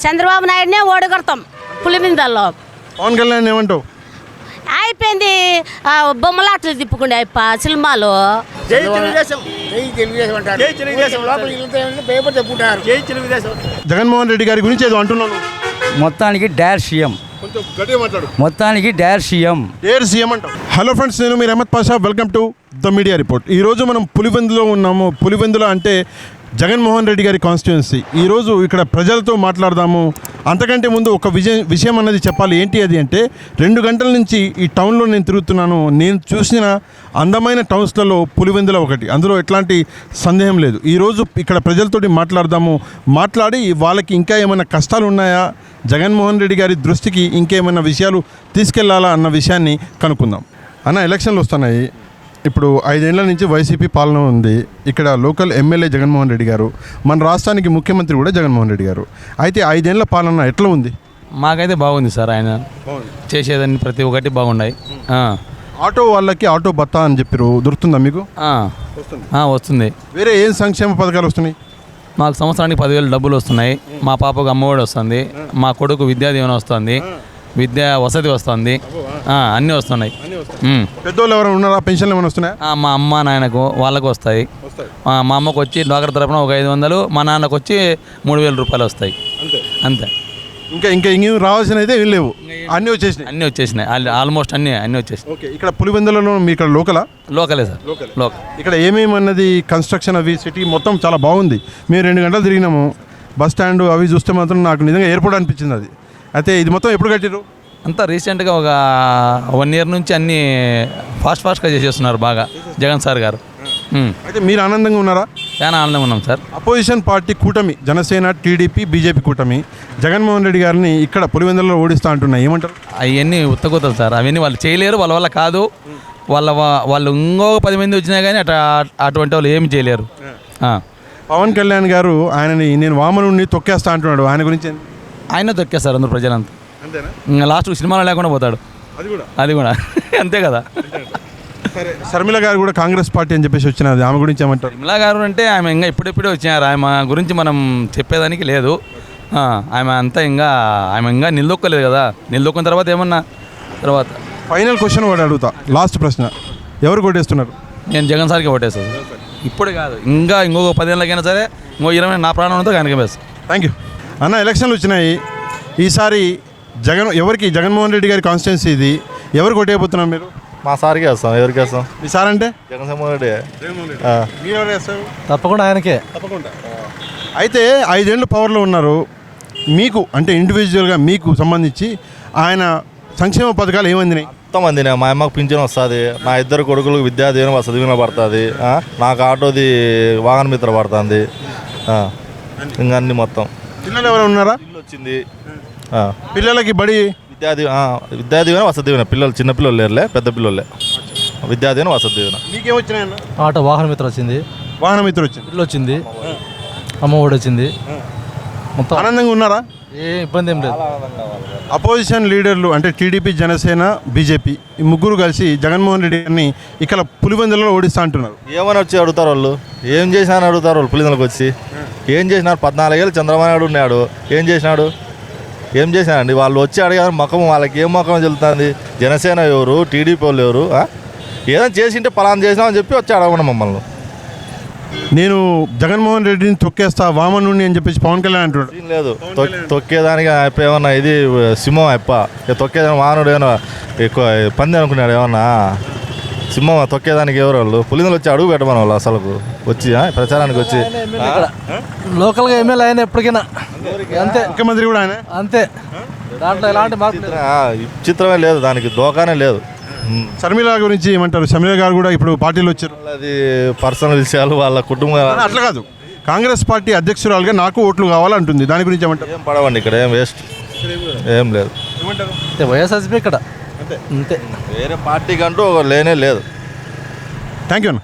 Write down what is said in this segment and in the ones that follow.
చంద్రబాబు నాయుడునే ఓడగొడతాం పులిమిందల్లో. పవన్ కళ్యాణ్ ఏమంటావు? అయిపోయింది బొమ్మలాటలు తిప్పుకుండే అయిప సినిమాలు. జగన్మోహన్ రెడ్డి గారి గురించి ఏదో అంటున్నాను. మొత్తానికి డాష్ సీఎం. మొత్తానికి డాష్ సీఎం. ఏర్ సీఎం అంటావు. హలో ఫ్రెండ్స్, నేను మీరు Ahmed Pasha. Welcome to the media report. ఈరోజు మనం పులివెందులో ఉన్నాము. పులివెందుల అంటే జగన్మోహన్ రెడ్డి గారి కాన్స్టిట్యున్సీ. ఈరోజు ఇక్కడ ప్రజలతో మాట్లాడదాము. అంతకంటే ముందు ఒక విషయం అన్నది చెప్పాలి. ఏంటి అది అంటే 2 గంటల నుంచి ఈ టౌన్లో నేను తిరుగుతున్నాను. నేను చూసిన అందమైన టౌన్స్లలో పులివెందుల ఒకటి. అందులో ఎట్లాంటి సందేహం లేదు. ఈరోజు ఇక్కడ ప్రజలతోటి మాట్లాడదాము. మాట్లాడి వాళ్ళకి ఇంకా ఏమైనా కష్టాలు ఉన్నాయా, జగన్మోహన్ రెడ్డి గారి దృష్టికి ఇంకేమైనా విషయాలు తీసుకెళ్లాలా అన్న విషయాన్ని కనుక్కుందాం. అన్న, ఎలక్షన్లు వస్తున్నాయి. ఇప్పుడు 5 ఏళ్ల నుంచి వైసీపీ పాలన ఉంది. ఇక్కడ లోకల్ ఎమ్మెల్యే జగన్మోహన్ రెడ్డి గారు, మన రాష్ట్రానికి ముఖ్యమంత్రి కూడా జగన్మోహన్ రెడ్డి గారు. అయితే 5 ఏళ్ల పాలన ఎట్లా ఉంది? మాకైతే బాగుంది సార్. ఆయన చేసేదాన్ని ప్రతి ఒక్కటి బాగున్నాయి. ఆటో వాళ్ళకి ఆటో భత్తా అని చెప్పారు, దొరుకుతుందా మీకు? వస్తుంది. వేరే ఏం సంక్షేమ పథకాలు వస్తున్నాయి? మాకు సంవత్సరానికి 10,000 డబ్బులు వస్తున్నాయి. మా పాపకు అమ్మఒడి వస్తుంది. మా కొడుకు విద్యా దీవెన వస్తుంది. విద్యా వసతి వస్తుంది. అన్నీ వస్తున్నాయి. పెద్దోళ్ళు ఎవరైనా ఉన్నారా? పెన్షన్లు ఏమైనా వస్తున్నాయి? మా అమ్మ నాయనకు వాళ్ళకు వస్తాయి. మా అమ్మకు వచ్చి డ్వాక్రా తరపున ఒక 500, మా నాన్నకు వచ్చి 3,000 రూపాయలు వస్తాయి. అంతే. ఇంకా ఇంకేం రావాల్సిన అయితే ఏం లేవు, అన్నీ వచ్చేసినాయి. ఆల్మోస్ట్ అన్నీ వచ్చేసినాయి. ఓకే, ఇక్కడ పులివెందులలో మీ ఇక్కడ లోకలే సార్. లోకల్. ఇక్కడ ఏమేమి అన్నది కన్స్ట్రక్షన్ అవి సిటీ మొత్తం చాలా బాగుంది. మేము 2 గంటలు తిరిగినాము. బస్ స్టాండ్ అవి చూస్తే మాత్రం నాకు నిజంగా ఎయిర్పోర్ట్ అనిపించింది అది. అయితే ఇది మొత్తం ఎప్పుడు కట్టారు? అంతా రీసెంట్గా ఒక 1 ఇయర్ నుంచి అన్నీ ఫాస్ట్గా చేసేస్తున్నారు బాగా జగన్ సార్ గారు. అయితే మీరు ఆనందంగా ఉన్నారా? చాలా ఆనందంగా ఉన్నాం సార్. అపోజిషన్ పార్టీ కూటమి జనసేన, టీడీపీ, బీజేపీ కూటమి జగన్మోహన్ రెడ్డి గారిని ఇక్కడ పులివెందులలో ఓడిస్తా అంటున్నాయి. ఏమంటారు? అవన్నీ ఉత్తగొత్తలు సార్. అవన్నీ వాళ్ళు చేయలేరు. వాళ్ళ వల్ల కాదు. వాళ్ళు ఇంకొక 10 మంది వచ్చినా కానీ అటువంటి వాళ్ళు ఏమి చేయలేరు. పవన్ కళ్యాణ్ గారు ఆయనని నేను వామనుడిని తొక్కేస్తా అంటున్నాడు. ఆయన గురించి ఆయన తొక్కేస్తారు అందరూ ప్రజలంతా. ఇంకా లాస్ట్ సినిమాలో లేకుండా పోతాడు. అది కూడా అంతే కదా. శర్మిల గారు కూడా కాంగ్రెస్ పార్టీ అని చెప్పేసి వచ్చినది. ఆమె గురించి ఏమంటారు? శర్మిల గారు అంటే ఆమె ఇంకా ఇప్పుడిప్పుడే వచ్చినారు. ఆమె గురించి మనం చెప్పేదానికి లేదు. ఆమె ఇంకా నిలదొక్కలేదు కదా. నిలదొక్కిన తర్వాత ఏమన్నా తర్వాత ఫైనల్ క్వశ్చన్ ఒకటి అడుగుతా, లాస్ట్ ప్రశ్న. ఎవరు కొట్టేస్తున్నారు? నేను జగన్ సార్కి ఓటేస్తాను. ఇప్పుడు కాదు, ఇంకొక 10 ఏళ్ళకైనా సరే, ఇంకో 20 నా ప్రాణంతో కనుక వేస్తాను. థ్యాంక్ యూ అన్న. ఎలక్షన్లు వచ్చినాయి. ఈసారి జగన్మోహన్ రెడ్డి గారి కాన్స్టిట్యున్సీ ఇది. ఎవరు కొట్టేయబోతున్నారు మీరు? మా సార్కి వేస్తాం. ఎవరికి వేస్తాం? మీ సార్ అంటే జగన్మోహన్ రెడ్డి. మీరు ఎవరు వేస్తారు? తప్పకుండా ఆయనకే. తప్పకుండా. అయితే 5 ఏళ్ళు పవర్లో ఉన్నారు. మీకు అంటే ఇండివిజువల్గా మీకు సంబంధించి ఆయన సంక్షేమ పథకాలు ఏమందినాయి? మొత్తం అందినాయి. మా అమ్మకు పింఛన్ వస్తుంది. నా 2 కొడుకులకు విద్యా దీవెన చదివిన పడుతుంది. నాకు ఆటోది వాహన మిత్ర పడుతుంది. ఇంకా అన్ని మొత్తం. పిల్లలు ఎవరు ఉన్నారా? ఇల్లు వచ్చింది. పిల్లలకి బడి విద్యా దీవెన వసతి దీవెన. పిల్లలు చిన్న పిల్లలు లేరులే, పెద్ద పిల్లలే. విద్యా దీవెన వసతి దీవెన. మీకేమొచ్చినాయన్న? ఆటో వాహన మిత్ర వచ్చింది. వాహన మిత్ర వచ్చింది. ఇల్లు వచ్చింది. అమ్మ ఒడి వచ్చింది. మొత్తం ఆనందంగా ఉన్నారా? ఏ ఇబ్బంది ఏం లేదు. అపోజిషన్ లీడర్లు అంటే టీడీపీ, జనసేన, బీజేపీ ఈ ముగ్గురు కలిసి జగన్మోహన్ రెడ్డి గారిని ఇక్కడ పులివెందులలో ఓడిస్తా అంటున్నారు. ఏమని వచ్చి అడుగుతారు వాళ్ళు? ఏం చేసినా అడుగుతారు వాళ్ళు. పులిందలకు వచ్చి ఏం చేసినారు? 14 ఏళ్ళు చంద్రబాబు నాయుడు ఉన్నాడు. ఏం చేసినాడు? ఏం చేసినాడండి? వాళ్ళు వచ్చి అడిగారు ముఖం. వాళ్ళకి ఏం ముఖం చెల్లుతుంది? జనసేన ఎవరు, టీడీపీ వాళ్ళు ఎవరు? ఏదైనా చేసింటే పలానా చేసినామని చెప్పి వచ్చి అడగండి మమ్మల్ని. నేను జగన్మోహన్ రెడ్డిని తొక్కేస్తా వామనుడిని అని చెప్పేసి పవన్ కళ్యాణ్ అంటున్నాడు. ఏం లేదు. తొక్కేదానికి ఏమన్నా ఇది సింహం అప్ప తొక్కేదానికి వాహనుడు ఏమన్నా ఎక్కువ పంది అనుకున్నాడు. ఏమన్నా సింహం తొక్కేదానికి ఎవరు వాళ్ళు? పులిందలు వచ్చి అడుగు పెట్టమని వాళ్ళు అసలు వచ్చి ప్రచారానికి వచ్చి. లోకల్గా ఎమ్మెల్యే ఆయన ఎప్పటికైనా అంతే. ముఖ్యమంత్రి కూడా ఆయన అంతే. దాంట్లో ఎలాంటి చిత్రమే లేదు, దానికి దోకానే లేదు. శర్మిల గురించి ఏమంటారు? శర్మిల గారు కూడా ఇప్పుడు పార్టీలో వచ్చారు. అది పర్సనల్ విషయాలు, వాళ్ళ కుటుంబం. అట్లా కాదు, కాంగ్రెస్ పార్టీ అధ్యక్షురాలుగా నాకు ఓట్లు కావాలంటుంది. దాని గురించి ఏమంటారు? ఏం పడవండి ఇక్కడ, ఏం వేస్ట్, ఏం లేదు. అంతే. వైఎస్ఆర్సీపీ ఇక్కడ అంతే. వేరే పార్టీకి అంటూ లేనే లేదు. థ్యాంక్ యూ అన్న.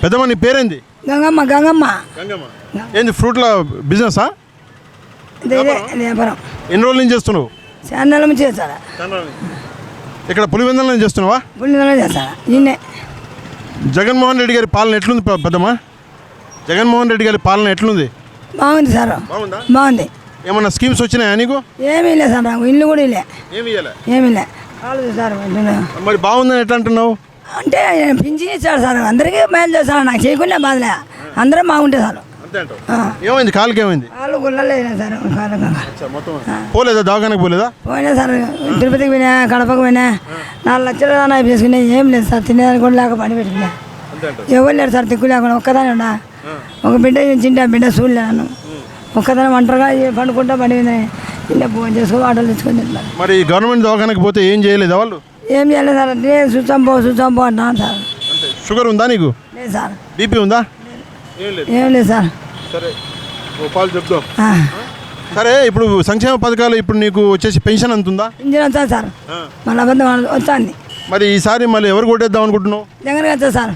పెద్దమ్మ, నీ పేరేంది? గంగమ్మ. గంగమ్మ ఏంది ఫ్రూట్ల బిజినెసా? వ్యాపారం. ఎన్ని రోజుల నుంచి చేస్తున్నావు? చాందలం చేస్తాడా? ఇక్కడ పులివెందులలో చేస్తున్నావా? పులివెందులలో చేస్తాడా? నిన్నే. జగన్మోహన్ రెడ్డి గారి పాలన ఎట్లుంది పెద్దమ్మ? జగన్మోహన్ రెడ్డి గారి పాలన ఎట్లుంది? బాగుంది సార్. బాగుందా? బాగుంది. ఏమన్నా స్కీమ్స్ వచ్చినాయా నీకు? ఏమీ లేదు సార్ నాకు ఇల్లు కూడా ఇల్లే ఏమి ఇవ్వలే. ఏమీ లే వాళ్ళు సార్ మరి బాగుందని ఎట్లా అంటున్నావు? అంటే పింఛన్ ఇచ్చాడు సార్ అందరికీ మేలు చేస్తాడు నాకు చేయకుండా బాధలే అందరం బాగుంటే సార్ అంతే అంటావు. ఏమైంది కాలుకి ఏమైంది? వాళ్ళు గుళ్ళలేదు సార్ పోలేదా దవాఖానకు పోలేదా? పోయినా సార్ తిరుపతికి పోయినా కడపకు పోయినా 4 లక్షలు దానా చేసుకున్నా ఏం లేదు సార్ తినేదానికి కూడా లేక పని పెట్టుకున్నా ఎవరు లేరు సార్ దిక్కు లేకుండా ఒక్కదాని ఉన్నా ఒక బిడ్డ చింటే ఆ బిడ్డ చూడలేను ఒక్కదాని ఒంటరిగా పండుకుంటా పని మీద ఇలా ఫోన్ చేసుకో ఆటోలు తెచ్చుకొని తింటున్నాను. మరి గవర్నమెంట్ దవాఖానకు పోతే ఏం చేయలేదా వాళ్ళు? ఏం చేయలేదు సార్ లేదు చూసాం పో అంటున్నాను సార్. షుగర్ ఉందా నీకు? లేదు సార్ బీపీ ఉందా? ఏం లేదు సార్. సరే పాలు చెప్తాం. ఆ. సరే ఇప్పుడు సంక్షేమ పథకాలు ఇప్పుడు నీకు వచ్చేసి పెన్షన్ అంత ఉందా? ఇంజిన్ వచ్చా సార్ మళ్ళీ అబద్ధం వచ్చాంది మరి ఈసారి మళ్ళీ ఎవరు కొట్టేద్దాం అనుకుంటున్నావు? జగన్ వచ్చా సార్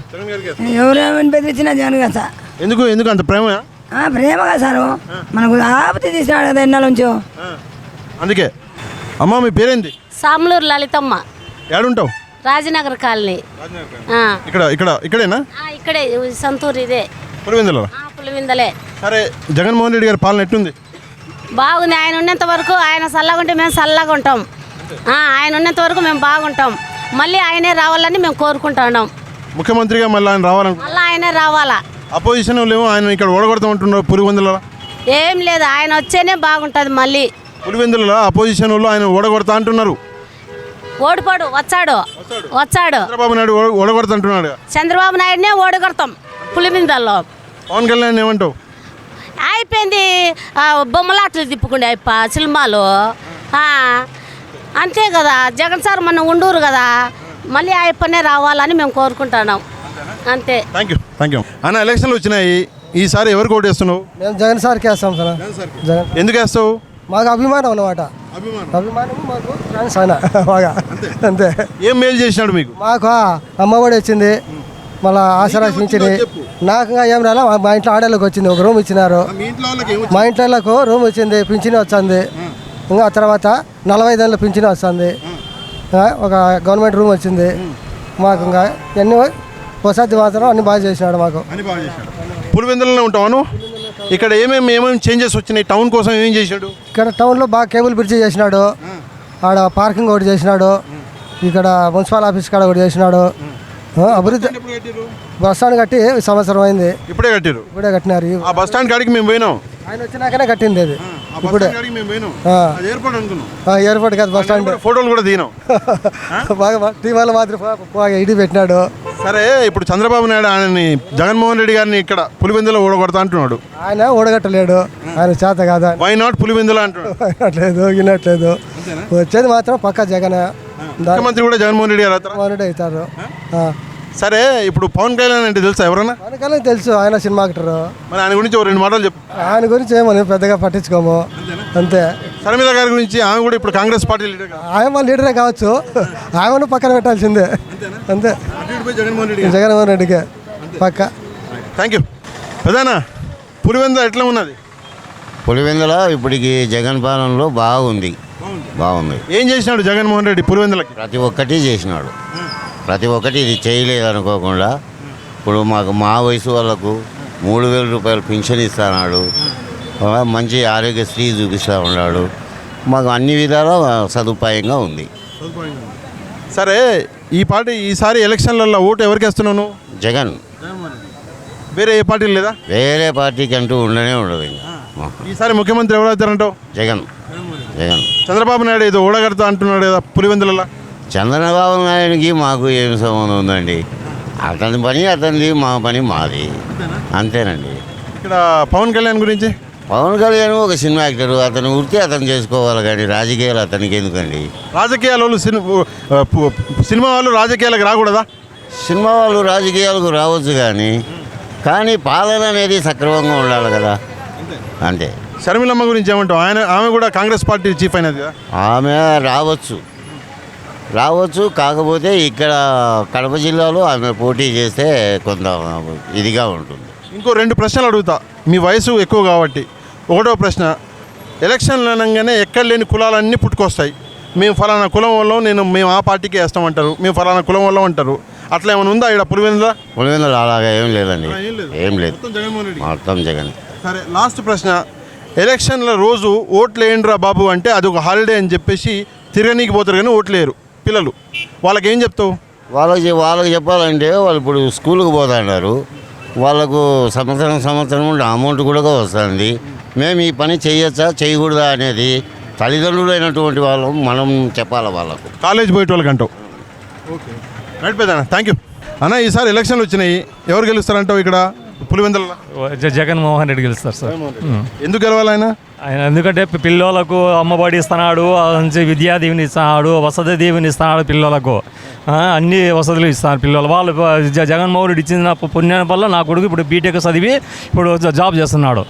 ఎవరేమని బెదిరించినా జగన్ వచ్చా. ఎందుకు ఎందుకు అంత ప్రేమ? ప్రేమగా సార్ మనకు ఆపత్తి తీసినాడు కదా ఎన్నాళ్ళ నుంచో. అందుకే. అమ్మ మీ పేరేంటి? సాములూరు లలితమ్మ, ఏడుంటావు? రాజనగర్ కాలనీ. ఆ. ఇక్కడేనా? ఇక్కడే సంతూరు ఇదే పులివెందులలో. పులివిందలే. సరే జగన్మోహన్ రెడ్డి గారి పాలన ఎట్టుంది? బాగుంది. ఆయన ఉన్నంత వరకు ఆయన చల్లగా ఉంటే మేము చల్లగా ఉంటాం. ఆయన ఉన్నంత వరకు మేము బాగుంటాం. మళ్ళీ ఆయనే రావాలని మేము కోరుకుంటున్నాం. ముఖ్యమంత్రిగా మళ్ళీ ఆయన రావాలను. మళ్ళీ ఆయనే రావాలా. అపోజిషన్ వాళ్ళు ఏమో ఆయన ఇక్కడ ఓడగొడతామంటున్నారు పులివెందులలో. ఏం లేదు, ఆయన వచ్చేనే బాగుంటుంది. మళ్ళీ పులివెందులలో అపోజిషన్ వాళ్ళు ఆయన ఓడగొడతా అంటున్నారు. ఓడిపోడు, వచ్చాడు. చంద్రబాబు నాయుడు ఓడగొడతా అంటున్నాడు. చంద్రబాబు నాయుడునే ఓడగొడతాం పులిమిందల్లో. పవన్ కళ్యాణ్ ఏమంటావు? అయిపోయింది. బొమ్మలాటలు తిప్పుకుండే అయిపో సినిమాలు. అంతే కదా. జగన్ సార్ మన ఉండూరు కదా, మళ్ళీ అయిపోయినే రావాలని మేము కోరుకుంటున్నాం. అంతే. థ్యాంక్ యూ అన్న. ఎలక్షన్లు వచ్చినాయి, ఈసారి ఎవరికి ఓటు వేస్తున్నావు? మేము జగన్ సార్కి వేస్తాం సార్. జగన్. ఎందుకు వేస్తావు? మాకు అభిమానం అన్నమాట. అభిమానం మాకు ఫ్రెండ్స్ ఆయన బాగా అంతే. ఏం మేలు చేసినాడు మీకు? మాకు అమ్మఒడి వచ్చింది, మళ్ళీ ఆసరా పింఛని. నాకు ఏం రాలా, మా ఇంట్లో ఆడేళ్ళకి వచ్చింది, ఒక రూమ్ ఇచ్చినారు. మా ఇంట్లో వాళ్ళకు రూమ్ వచ్చింది, పింఛని వచ్చింది. ఇంకా తర్వాత 45 ఏళ్ళ పింఛని వస్తుంది. ఒక గవర్నమెంట్ రూమ్ వచ్చింది మాకు. ఇంకా ఎన్ని వసతి మాత్రం అన్ని బాగా చేసినాడు మాకు. పులివెందులలో ఉంటాను. ఇక్కడ ఏమేమి చేంజెస్ వచ్చినాయి? టౌన్ కోసం ఏం చేశాడు? ఇక్కడ టౌన్లో బాగా కేబుల్ బ్రిడ్జి చేసినాడు, ఆడ పార్కింగ్ ఒకటి చేసినాడు, ఇక్కడ మున్సిపల్ ఆఫీస్ కాడ ఒకటి చేసినాడు. అభివృద్ధి. బస్ స్టాండ్ కట్టి సంవత్సరం అయింది. ఇప్పుడే కట్టారు? ఇప్పుడే కట్టినారు. ఆ బస్ స్టాండ్ కాడికి మేము పోయినాం. ఆయన వచ్చినాకనే కట్టింది అది. ఇప్పుడే ఎయిర్పోర్ట్ కాదు, బస్ స్టాండ్. ఫోటోలు కూడా దిగినాం. బాగా టీవీలో మాత్రం బాగా ఇడి పెట్టినాడు. సరే ఇప్పుడు చంద్రబాబు నాయుడు ఆయనని జగన్మోహన్ రెడ్డి గారిని ఇక్కడ పులివెందులో ఓడగొడతా అంటున్నాడు. ఆయన ఓడగట్టలేడు, ఆయన చేత కాదా. వై నాట్ పులివెందులో అంటున్నాడు. వినట్లేదు. వచ్చేది మాత్రం పక్కా జగన్. ముఖ్యమంత్రి కూడా జగన్మోహన్ రెడ్డి గారు అవుతారు. సరే ఇప్పుడు పవన్ కళ్యాణ్ అంటే తెలుసా ఎవరన్నా? పవన్ కళ్యాణ్ తెలుసు, ఆయన సినిమా యాక్టర్. మరి ఆయన గురించి 2 మాటలు చెప్పు. ఆయన గురించి ఏమో పెద్దగా పట్టించుకోము అంతే. శర్మిల గారి గురించి, ఆమె కూడా ఇప్పుడు కాంగ్రెస్ పార్టీ లీడర్. ఆయన లీడరే కావచ్చు, ఆమెను పక్కన పెట్టాల్సిందే అంతే. జగన్మోహన్ రెడ్డికే పక్క. Thank you. ప్రధాన పులివెందుల ఎట్లా ఉన్నది? పులివెందుల ఇప్పటికి జగన్ పాలనలో బాగుంది. ఏం చేసినాడు జగన్మోహన్ రెడ్డి పులివెందులకి? ప్రతి ఒక్కటి చేసినాడు. ప్రతి ఒక్కటి ఇది చేయలేదు అనుకోకుండా. ఇప్పుడు మాకు మా వయసు వాళ్ళకు 3,000 రూపాయలు పింఛన్ ఇస్తున్నాడు, మంచి ఆరోగ్యశ్రీ చూపిస్తూ ఉన్నాడు. మాకు అన్ని విధాల సదుపాయంగా ఉంది. సరే ఈసారి ఎలక్షన్లలో ఓటు ఎవరికి వేస్తున్నాను? జగన్. వేరే ఏ పార్టీ లేదా? వేరే పార్టీకి అంటూ ఉండనే ఉండదు. ఇంకా ఈసారి ముఖ్యమంత్రి ఎవరవుతారంటావు? జగన్. చంద్రబాబు నాయుడు ఏదో ఓడగడతా అంటున్నాడు కదా పులివెందులలో. చంద్రబాబు నాయుడికి మాకు ఏం సంబంధం ఉందండి? అతని పని అతనిది, మా పని మాది, అంతేనండి. ఇక్కడ పవన్ కళ్యాణ్ గురించి? పవన్ కళ్యాణ్ ఒక సినిమా యాక్టర్, అతను వృత్తి అతను చేసుకోవాలి కానీ రాజకీయాలు అతనికి ఎందుకండి? రాజకీయాల వాళ్ళు సినిమా వాళ్ళు రాజకీయాలకు రాకూడదా? సినిమా వాళ్ళు రాజకీయాలకు రావచ్చు కానీ పాలన అనేది సక్రమంగా ఉండాలి కదా, అంతే. షర్మిలమ్మ గురించి ఏమంటావు? ఆమె కూడా కాంగ్రెస్ పార్టీ చీఫ్ అయినది కదా. ఆమె రావచ్చు కాకపోతే ఇక్కడ కడప జిల్లాలో ఆమె పోటీ చేస్తే కొంత ఇదిగా ఉంటుంది. ఇంకో 2 ప్రశ్నలు అడుగుతా, మీ వయసు ఎక్కువ కాబట్టి. 1వ ప్రశ్న, ఎలక్షన్లు అనగానే ఎక్కడ లేని కులాలన్నీ పుట్టుకొస్తాయి. మేము ఫలానా కులం వల్ల మేము ఆ పార్టీకి వేస్తామంటారు, మేము ఫలానా కులం వల్ల అంటారు. అట్లా ఏమైనా ఉందా ఇక్కడ పులివెందుల? అలాగా ఏం లేదండి, ఏం లేదు, మొత్తం జగన్. సరే లాస్ట్ ప్రశ్న, ఎలక్షన్ల రోజు ఓట్లు వేయండిరా బాబు అంటే అది ఒక హాలిడే అని చెప్పేసి తిరగనీకి పోతారు కానీ ఓట్లు వేయరు పిల్లలు. వాళ్ళకి ఏం చెప్తావు? వాళ్ళకి చెప్పాలంటే వాళ్ళు ఇప్పుడు స్కూల్కి పోతున్నారు, వాళ్ళకు సంవత్సరం అమౌంట్ కూడా వస్తుంది. మేము ఈ పని చేయొచ్చా చేయకూడదా అనేది తల్లిదండ్రులు అయినటువంటి వాళ్ళు మనం చెప్పాలి వాళ్ళకు. కాలేజ్ పోయే వాళ్ళకి అంటావు. ఓకే రైట్ పెద్దనా, థ్యాంక్ యూ అన్న. ఈసారి ఎలక్షన్లు వచ్చినాయి, ఎవరు గెలుస్తారంటావు ఇక్కడ పులివెందులలో? జగన్మోహన్ రెడ్డి గెలుస్తారు సార్. ఎందుకు గెలవాలి ఆయన? ఆయన ఎందుకంటే పిల్లలకు అమ్మఒడి ఇస్తున్నాడు, మంచి విద్యా దీవెని ఇస్తున్నాడు, వసతి దీవెని ఇస్తున్నాడు పిల్లలకు, అన్ని వసతులు ఇస్తున్నారు పిల్లలు. వాళ్ళు జగన్మోహన్ రెడ్డి ఇచ్చిన పుణ్యం వల్ల నా కొడుకు ఇప్పుడు బీటెక్ చదివి ఇప్పుడు జాబ్ చేస్తున్నాడు.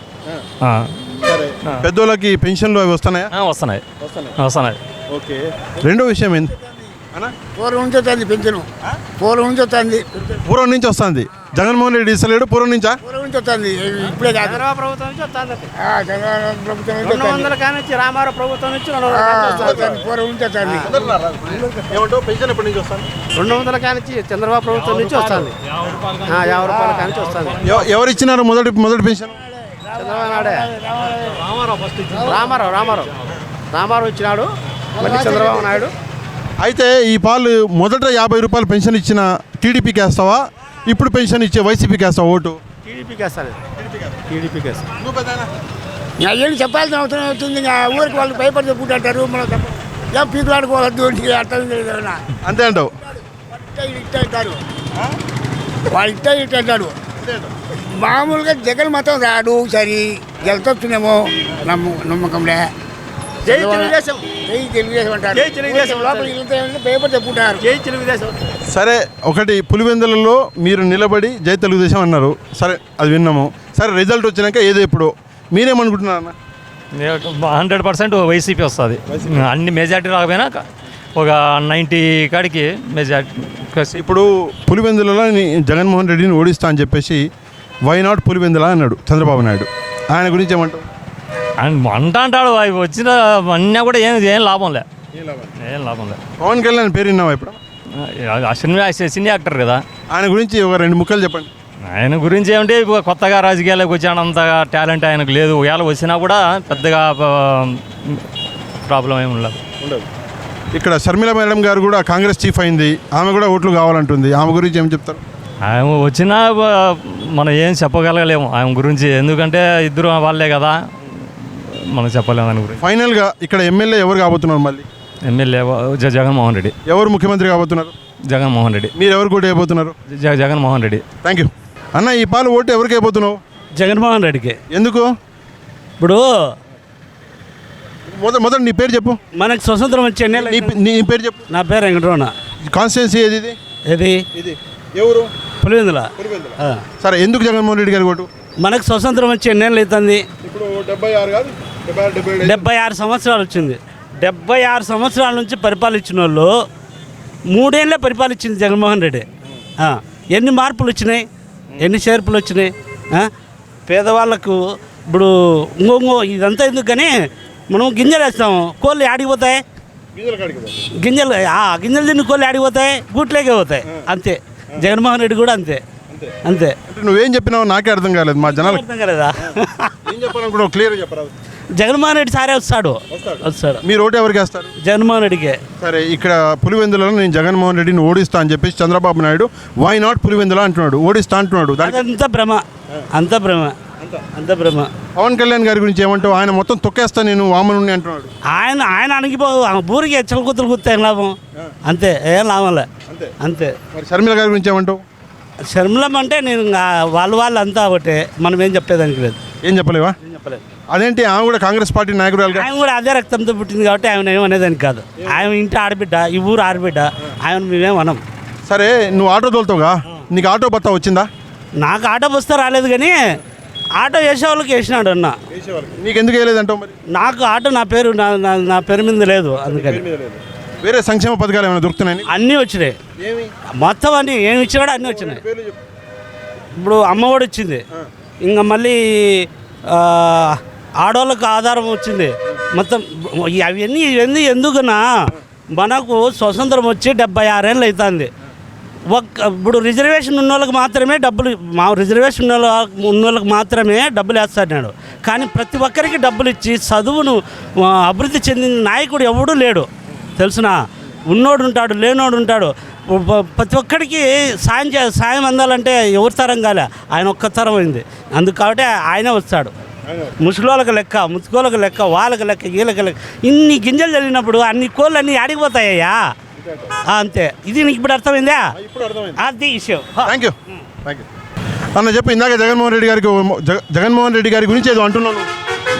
పెద్దోళ్ళకి పెన్షన్లు అవి వస్తున్నాయా? వస్తున్నాయి. ఓకే. రెండో విషయం ఏంది? పూర్వం నుంచి వస్తుంది పెన్షన్, పూర్వం నుంచి వస్తుంది, పూర్వం నుంచి వస్తుంది. జగన్మోహన్ రెడ్డి ఇస్తలేడు, పూర్వం నుంచా? పూర్వం నుంచి వస్తుంది, ఇప్పుడే కాదు. ప్రభుత్వం నుంచి వస్తుంది. చంద్రబాబు ప్రభుత్వం నుంచి 200 కానిచ్చి రామారావు ప్రభుత్వం నుంచి వస్తుంది, పూర్వం నుంచి వస్తుంది. ఏమంటావు? పెన్షన్ ఎప్పటి నుంచి వస్తుంది? 200 కానిచ్చి చంద్రబాబు ప్రభుత్వం నుంచి వస్తుంది. 50 రూపాయల కానిచ్చి వస్తుంది. ఎవరు ఇచ్చినారు మొదటి పెన్షన్? చంద్రబాబు నాయుడే. రామారావు ఇచ్చినాడు, మళ్ళీ చంద్రబాబు నాయుడు. అయితే ఈ పాలు మొదట 50 రూపాయలు పెన్షన్ ఇచ్చిన టీడీపీకి వేస్తావా, ఇప్పుడు పెన్షన్ ఇచ్చే వైసీపీకి వేస్తావా ఓటు? టీడీపీకి వేస్తాను. టీడీపీకి వేస్తాను. ఏం చెప్పాల్సిన అవసరం అవుతుంది. ఇంకా ఊరికి వాళ్ళు భయపడి చెప్పుకుంటారు, మనం పీకులు ఆడుకోవద్దు అర్థం లేదు. అంతే అంటావు? ఇట్ట అంటారు వాళ్ళు, ఇట్ట అంటారు. మామూలుగా జగన్ మతం రాడు, సరి గెలుతున్నామో నమ్మకంలే. జై తెలుగుదేశం, జై తెలుగుదేశం అంటారు. జై తెలుగుదేశం. లోపల భయపడి చెప్పుకుంటారు. జై తెలుగుదేశం. సరే, ఒకటి పులివెందులలో మీరు నిలబడి జై తెలుగుదేశం అన్నారు, సరే అది విన్నాము. సరే, రిజల్ట్ వచ్చినాక ఏదో ఎప్పుడో మీరేమనుకుంటున్నారు అన్న? 100% వైసీపీ వస్తుంది. అన్ని మెజార్టీ రాకపోయినా ఒక 90 కాడికి మెజార్టీ. ఇప్పుడు పులివెందులలో జగన్మోహన్ రెడ్డిని ఓడిస్తా అని చెప్పేసి వై నాట్ పులివెందుల అన్నాడు చంద్రబాబు నాయుడు. ఆయన గురించి ఏమంటావు? అంటాడు అవి వచ్చిన అన్నీ కూడా ఏం లాభం లే. పవన్ కళ్యాణ్ పేరు విన్నావా ఇప్పుడు? సినీ యాక్టర్ కదా. ఆయన గురించి ఒక 2 ముక్కలు చెప్పండి. ఆయన గురించి ఏమంటే కొత్తగా రాజకీయాలకు వచ్చానంతగా టాలెంట్ ఆయనకు లేదు. ఒకవేళ వచ్చినా కూడా పెద్దగా ప్రాబ్లం ఏమి ఉండదు. ఇక్కడ షర్మిల మేడం గారు కూడా కాంగ్రెస్ చీఫ్ అయింది, ఆమె కూడా ఓట్లు కావాలంటుంది. ఆమె గురించి ఏం చెప్తారు? ఆమె వచ్చినా మనం ఏం చెప్పగలగలేము ఆమె గురించి, ఎందుకంటే ఇద్దరు వాళ్ళే కదా, మనం చెప్పలేము దాని గురించి. ఫైనల్గా ఇక్కడ ఎమ్మెల్యే ఎవరు కాబోతున్నారు? మళ్ళీ ఎమ్మెల్యే జగన్మోహన్ రెడ్డి. ఎవరు ముఖ్యమంత్రి కాబోతున్నారు? జగన్మోహన్ రెడ్డి. మీరు ఎవరు కూడా వేయబోతున్నారు? జగన్మోహన్ రెడ్డి. థ్యాంక్ యూ అన్న. ఈ పాలు ఓటు ఎవరికి వేయబోతున్నావు? జగన్మోహన్ రెడ్డికి. ఎందుకు? ఇప్పుడు మొదటి నీ పేరు చెప్పు. మనకు స్వతంత్రం వచ్చే నీ పేరు చెప్పు. నా పేరు వెంకటరమణ. కాన్స్టిట్యున్సీ ఏది? ఇది ఎవరు? పులివెందుల. సరే, ఎందుకు జగన్మోహన్ రెడ్డి గారి ఓటు? మనకు స్వతంత్రం వచ్చి ఎన్నేళ్ళు అవుతుంది? ఇప్పుడు 76 కాదు, 76 సంవత్సరాలు వచ్చింది. 76 సంవత్సరాల నుంచి పరిపాలించిన వాళ్ళు 3 ఏళ్ళే పరిపాలించింది జగన్మోహన్ రెడ్డి. ఎన్ని మార్పులు వచ్చినాయి, ఎన్ని చేర్పులు వచ్చినాయి. పేదవాళ్ళకు ఇప్పుడు ఇంకో ఇదంతా ఎందుకు కానీ మనం గింజలు వేస్తాము, కోళ్ళు ఆడిపోతాయి. గింజలు తిని కోళ్ళు ఆడిపోతాయి, గూట్లేకే పోతాయి. అంతే. జగన్మోహన్ రెడ్డి కూడా అంతే. నువ్వేం చెప్పినావు నాకే అర్థం కాలేదు, మా జనాలు అర్థం కాలేదా? ఏం చెప్పాలనుకున్నావు క్లియర్ చెప్పరా? జగన్మోహన్ రెడ్డి సారే వస్తాడు. మీరు ఓటు ఎవరికి వేస్తారు? జగన్మోహన్ రెడ్డికే. సరే, ఇక్కడ పులివెందులలో నేను జగన్మోహన్ రెడ్డిని ఓడిస్తా అని చెప్పేసి చంద్రబాబు నాయుడు వై నాట్ పులివెందుల అంటున్నాడు, ఓడిస్తా అంటున్నాడు. అంత భ్రమ. పవన్ కళ్యాణ్ గారి గురించి ఏమంటావు? ఆయన మొత్తం తొక్కేస్తా నేను వామనుని అంటున్నాడు. ఆయన అణిగిపో బూరికి ఎచ్చల కూతురు కూర్తాయి లాభం, అంతే. ఏం లాభంలే, అంతే. మరి షర్మిల గారి గురించి ఏమంటావు? శర్మిలం అంటే నేను వాళ్ళు అంతా ఒకటే, మనం ఏం చెప్పేదానికి లేదు. ఏం చెప్పలేవా? అదేంటి, ఆమె కూడా కాంగ్రెస్ పార్టీ నాయకురాలు. ఆమె కూడా అదే రక్తంతో పుట్టింది కాబట్టి ఆమె ఏమనేదానికి కాదు. ఆమె ఇంటి ఆడబిడ్డ, ఈ ఊరు ఆడబిడ్డ, ఆమె మేమేం అనం. సరే, నువ్వు ఆటో తోలుతావుగా, నీకు ఆటో బత్తా వచ్చిందా? నాకు ఆటో బస్తా రాలేదు కానీ ఆటో వేసే వాళ్ళకి వేసినాడు అన్న. నీకు ఎందుకు వేయలేదంటావు? మరి నాకు ఆటో నా పేరు మీద లేదు, అందుకని. వేరే సంక్షేమ పథకాలు ఏమైనా దొరుకుతున్నాయి? అన్నీ వచ్చినాయి మొత్తం, అన్నీ ఏమి ఇచ్చినాడో అన్నీ వచ్చినాయి. ఇప్పుడు అమ్మఒడి వచ్చింది, ఇంకా మళ్ళీ ఆడవాళ్ళకు ఆధారం వచ్చింది మొత్తం. అవన్నీ ఎందుకన్నా మనకు స్వతంత్రం వచ్చి 76 ఏళ్ళు అవుతుంది. ఇప్పుడు రిజర్వేషన్ ఉన్న వాళ్ళకి మాత్రమే డబ్బులు, రిజర్వేషన్ ఉన్న వాళ్ళకి మాత్రమే డబ్బులు వేస్తాడు. కానీ ప్రతి ఒక్కరికి డబ్బులు ఇచ్చి చదువును అభివృద్ధి చెందిన నాయకుడు ఎవడూ లేడు తెలుసునా. ఉన్నోడు ఉంటాడు, లేనోడు ఉంటాడు. ప్రతి ఒక్కడికి సాయం అందాలంటే ఎవరి తరం కాలే, ఆయన ఒక్క తరం అయింది. అందుకు కాబట్టి ఆయనే వస్తాడు. ముసలోళ్ళకి లెక్క, ముచ్చుకోళ్ళకి లెక్క, వాళ్ళకి లెక్క, వీళ్ళకి లెక్క. ఇన్ని గింజలు జరిగినప్పుడు అన్ని కోళ్ళు అన్నీ ఆడిపోతాయ్యా. అంతే. ఇది నీకు ఇప్పుడు అర్థమైందా? అది విషయం. Thank you. అన్న చెప్పు, ఇందాక జగన్మోహన్ రెడ్డి గారి గురించి ఏదో అంటున్నాను.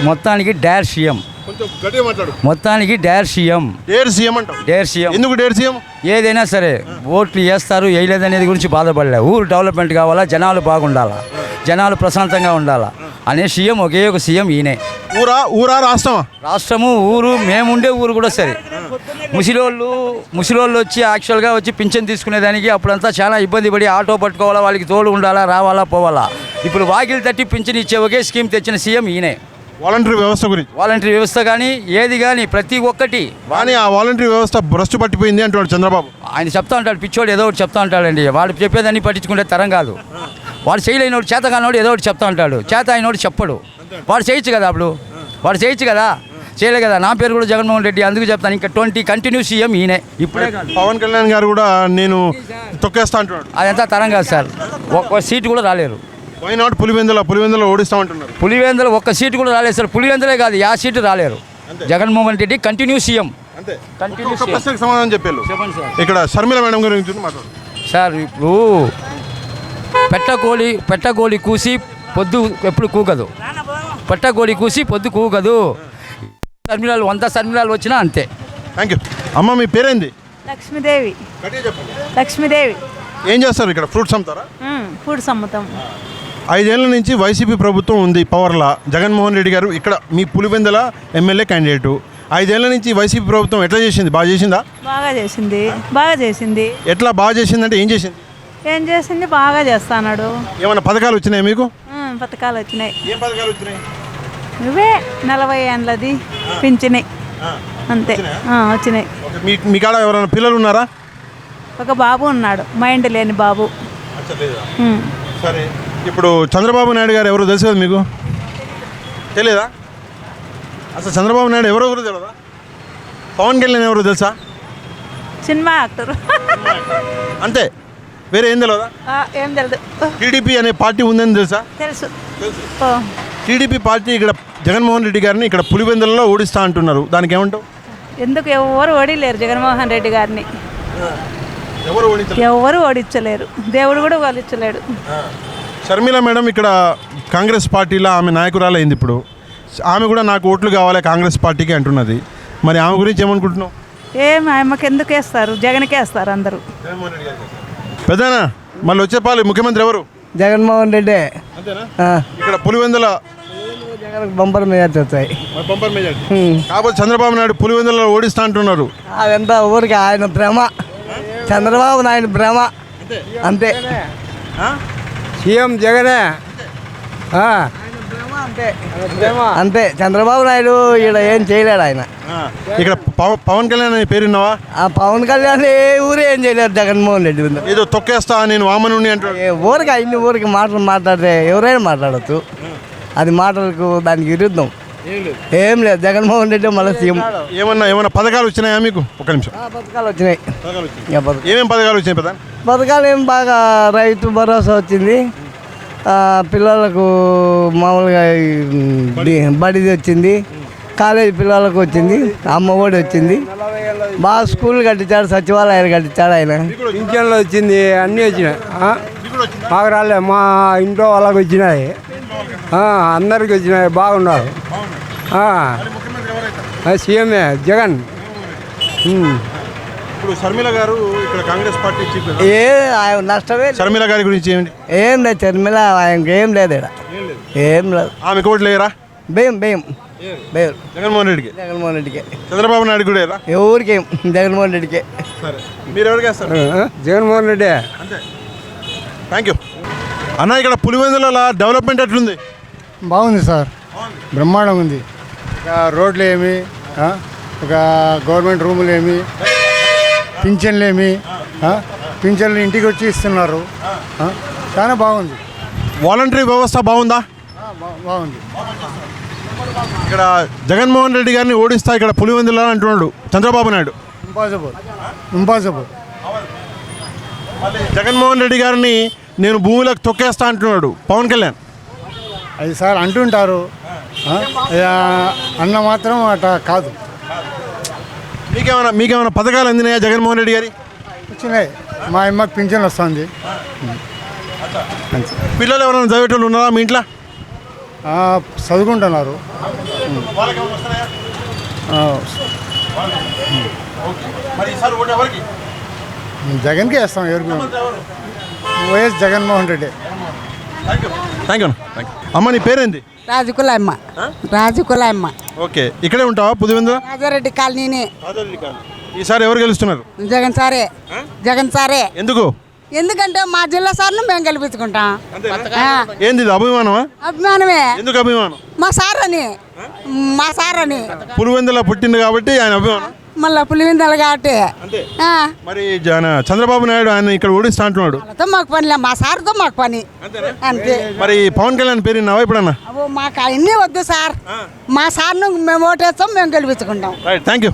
మొత్తానికి డేర్ సీఎం, మొత్తానికి డేర్ సీఎం. డేర్ సీఎం అంట. Dare CM. ఎందుకు డేర్ సీఎం? ఏదైనా సరే ఓట్లు వేస్తారు వేయలేదనేది గురించి బాధపడలే. ఊరు డెవలప్మెంట్ కావాలా, జనాలు బాగుండాలా, జనాలు ప్రశాంతంగా ఉండాలా అనే సీఎం, ఒకే ఒక సీఎం ఈయనే. ఊరా రాష్ట్రమా? రాష్ట్రము, ఊరు, మేముండే ఊరు కూడా సరే. ముసలోళ్ళు వచ్చి యాక్చువల్గా వచ్చి పింఛన్ తీసుకునేదానికి అప్పుడంతా చాలా ఇబ్బంది పడి ఆటో పట్టుకోవాలా, వాళ్ళకి తోడు ఉండాలా, రావాలా పోవాలా. ఇప్పుడు వాకిలు తట్టి పింఛన్ ఇచ్చే ఒకే స్కీమ్ తెచ్చిన సీఎం ఈయనే. వాలంటరీ వ్యవస్థ గురించి, వాలంటరీ వ్యవస్థ కానీ ఏది కానీ ప్రతి ఒక్కటి. కానీ ఆ వాలంటరీ వ్యవస్థ భ్రష్టు పట్టిపోయింది అంటున్నాడు చంద్రబాబు. ఆయన చెప్తా ఉంటాడు, పిచ్చోడు ఏదో ఒకటి చెప్తా ఉంటాడండి. వాడు చెప్పేదాన్ని పట్టించుకునే తరం కాదు. వాడు చేయలేనోడు, చేత కానివాడు ఏదో ఒకటి చెప్తా ఉంటాడు. చేత అయినోడు చెప్పడు. వాడు చేయొచ్చు కదా, అప్పుడు వాడు చేయొచ్చు కదా, చేయలే కదా. నా పేరు కూడా జగన్మోహన్ రెడ్డి, అందుకు చెప్తాను. ఇంకా 20 కంటిన్యూ సీఎం ఈయనే. ఇప్పుడే పవన్ కళ్యాణ్ గారు కూడా నేను తొక్కేస్తా అంటున్నాడు. అదంతా తరం కాదు సార్. ఒక్క సీటు కూడా రాలేరు. వై నాట్ పులివెందుల ఓడిస్తామంటున్నారు. పులివెందుల ఒక్క సీటు కూడా రాలేదు సార్. పులివెందులే కాదు, ఆ సీటు రాలేరు. Jaganmohan Reddy continue CM. ప్రశ్నకు సమాధానం చెప్పారు. ఇక్కడ షర్మిల మేడం గురించి మాట్లాడు సార్. ఇప్పుడు పెట్టకోడి కూసి పొద్దు ఎప్పుడు కూకదు. పెట్టకోడి కూసి పొద్దు కూకదు. శర్మిలాలు 100 శర్మిలాలు వచ్చినా అంతే. Thank you. అమ్మ మీ పేరేంది? లక్ష్మీదేవి. లక్ష్మీదేవి. ఏం చేస్తారు ఇక్కడ? ఫ్రూట్స్ అమ్ముతారా? ఫ్రూట్స్ అమ్ముతాం. 5 ఏళ్ల నుంచి వైసీపీ ప్రభుత్వం ఉంది పవర్లా. జగన్మోహన్ రెడ్డి గారు ఇక్కడ మీ పులివెందుల ఎమ్మెల్యే క్యాండిడేటు. 5 ఏళ్ల నుంచి వైసీపీ ప్రభుత్వం ఎట్లా చేసింది? బాగా చేసిందా? బాగా చేసింది. ఎట్లా బాగా చేసిందంటే ఏం చేసింది? బాగా చేస్తాడు. ఏమైనా పథకాలు వచ్చినాయి మీకు? పథకాలు వచ్చినాయి. ఏం పథకాలు వచ్చినాయి? నువ్వే 40 ఏళ్ళది పింఛని అంతే వచ్చినాయి. మీ కాడ ఎవరైనా పిల్లలు ఉన్నారా? ఒక బాబు ఉన్నాడు, మైండ్ లేని బాబు. సరే, ఇప్పుడు చంద్రబాబు నాయుడు గారు ఎవరో తెలుసు కదా మీకు? తెలియదా? అసలు చంద్రబాబు నాయుడు ఎవరో తెలియదా? పవన్ కళ్యాణ్ ఎవరో తెలుసా? సినిమా యాక్టర్ అంతే, వేరే ఏం తెలియదా? ఏం తెలియదు. టీడీపీ అనే పార్టీ ఉందని తెలుసా? తెలుసు. టీడీపీ పార్టీ ఇక్కడ జగన్మోహన్ రెడ్డి గారిని ఇక్కడ పులివెందులలో ఓడిస్తా అంటున్నారు. దానికి ఏమంటావు? ఎందుకు ఎవరు ఓడిలేరు జగన్మోహన్ రెడ్డి గారిని. ఎవరు ఓడించలేరు, దేవుడు కూడా ఓడించలేడు. షర్మిల మేడం ఇక్కడ కాంగ్రెస్ పార్టీలో ఆమె నాయకురాలు అయింది. ఇప్పుడు ఆమె కూడా నాకు ఓట్లు కావాలి కాంగ్రెస్ పార్టీకి అంటున్నది. మరి ఆమె గురించి ఏమనుకుంటున్నావు? ఆమెకి ఎందుకు వేస్తారు? జగన్కే వేస్తారు అందరూ. పెద్దనా మళ్ళీ వచ్చే ముఖ్యమంత్రి ఎవరు? జగన్మోహన్ రెడ్డి. ఇక్కడ పులివెందుల బంపర్ మెజార్టీ వచ్చాయి. కాకపోతే చంద్రబాబు నాయుడు పులివెందులలో ఓడిస్తా అంటున్నారు. అదంతా ఊరికి ఆయన భ్రమ. చంద్రబాబు నాయుడు భ్రమ అంతే. సీఎం జగనే అంతే. చంద్రబాబు నాయుడు ఇక్కడ ఏం చేయలేడు. ఆయన ఇక్కడ పవన్ కళ్యాణ్ అనే పేరున్నావా? పవన్ కళ్యాణ్ ఏ ఊరు ఏం చేయలేరు. జగన్మోహన్ రెడ్డి ఏదో తొక్కేస్తా నేను వామనుని అంటాడు. ఊరికి అన్ని ఊరికి మాటలు మాట్లాడితే ఎవరైనా మాట్లాడచ్చు. అది మాటలకు దానికి విరుద్ధం ఏం లేదు. జగన్మోహన్ రెడ్డి మళ్ళీ సీఎం. ఏమన్నా పథకాలు వచ్చినాయా మీకు? ఒక నిమిషం. పథకాలు వచ్చినాయి. ఏమేమి పథకాలు వచ్చినాయి పెద్ద? పథకాలు ఏం బాగా రైతు భరోసా వచ్చింది, పిల్లలకు మామూలుగా బడిది వచ్చింది, కాలేజీ పిల్లలకు వచ్చింది, అమ్మ ఒడి వచ్చింది, బాగా స్కూల్ కట్టించాడు, సచివాలయాలు కట్టించాడు ఆయన. పింఛన్లు వచ్చింది, అన్నీ వచ్చినాయి. మాకు రాలే, మా ఇంట్లో వాళ్ళకి వచ్చినాయి, అందరికి వచ్చినాయి, బాగున్నారు. సీఎంఏ జగన్. ఇప్పుడు షర్మిల గారు ఇక్కడ కాంగ్రెస్ పార్టీ చీఫ్. ఆయన నష్టమే. షర్మిల గారి గురించి ఏమిటి? ఏం లేదు. షర్మిల ఆయనకి ఏం లేదు ఇక్కడ, ఏం లేదు. ఆమె కోట్లు లేరా? భయం జగన్మోహన్ రెడ్డికి. చంద్రబాబు నాయుడు కూడా ఎవరికి జగన్మోహన్ రెడ్డికి. సరే, మీరు ఎవరికి వేస్తారు? జగన్మోహన్ రెడ్డి అంతే. థ్యాంక్ యూ అన్న. ఇక్కడ పులివెందుల డెవలప్మెంట్ ఎట్లుంది? బాగుంది సార్, బ్రహ్మాండంగా ఉంది. ఇక రోడ్లు ఏమి, ఒక గవర్నమెంట్ రూములు ఏమి, పింఛన్లు ఏమి, పింఛన్లు ఇంటికి వచ్చి ఇస్తున్నారు. చాలా బాగుంది. వాలంటరీ వ్యవస్థ బాగుందా? బాగుంది. ఇక్కడ జగన్మోహన్ రెడ్డి గారిని ఓడిస్తా ఇక్కడ పులివెందుల అంటున్నాడు చంద్రబాబు నాయుడు. ఇంపాసిబుల్. జగన్మోహన్ రెడ్డి గారిని నేను భూమిలోకి తొక్కేస్తా అంటున్నాడు పవన్ కళ్యాణ్. అది సార్ అంటుంటారు, అన్న మాత్రం అట్లా కాదు. మీకేమైనా పథకాలు అందినాయా జగన్మోహన్ రెడ్డి గారి? వచ్చినాయి. మా అమ్మకి పింఛన్ వస్తుంది. పిల్లలు ఎవరైనా చదివేటోళ్ళు ఉన్నారా మీ ఇంట్లో? చదువుకుంటున్నారు. జగన్కే వేస్తాం. ఎవరికి? YS Jaganmohan Reddy. Thank you. అమ్మ నీ పేరేంది? రాజుకులమ్మ. రాజుకులమ్మ. ఓకే, ఇక్కడే ఉంటావా పులివెందుల? రాజారెడ్డి కాలనీని. ఈసారి ఎవరు గెలుస్తున్నారు? జగన్ సారే. జగన్ సారే. ఎందుకు? ఎందుకంటే మా జిల్లా సార్లు మేము గెలిపించుకుంటాం. ఏంది ఇది, అభిమానమా? అభిమానమే. ఎందుకు అభిమానం? మా సార్ అని. మా సార్ అని. పులివెందుల పుట్టింది కాబట్టి ఆయన అభిమానం. మళ్ళీ పులివిందలు కాబట్టి. మరి చంద్రబాబు నాయుడు ఆయన ఇక్కడ ఓడిస్తా అంటున్నాడు. మాకు పనిలే, మా సార్తో మాకు పని అంతే. మరి పవన్ కళ్యాణ్ పేరు విన్నావా ఎప్పుడన్నా? మాకు అన్నీ వద్దు సార్. మా సార్ను మేము ఓటేస్తాం, మేము గెలిపించుకుంటాం. Right, thank you.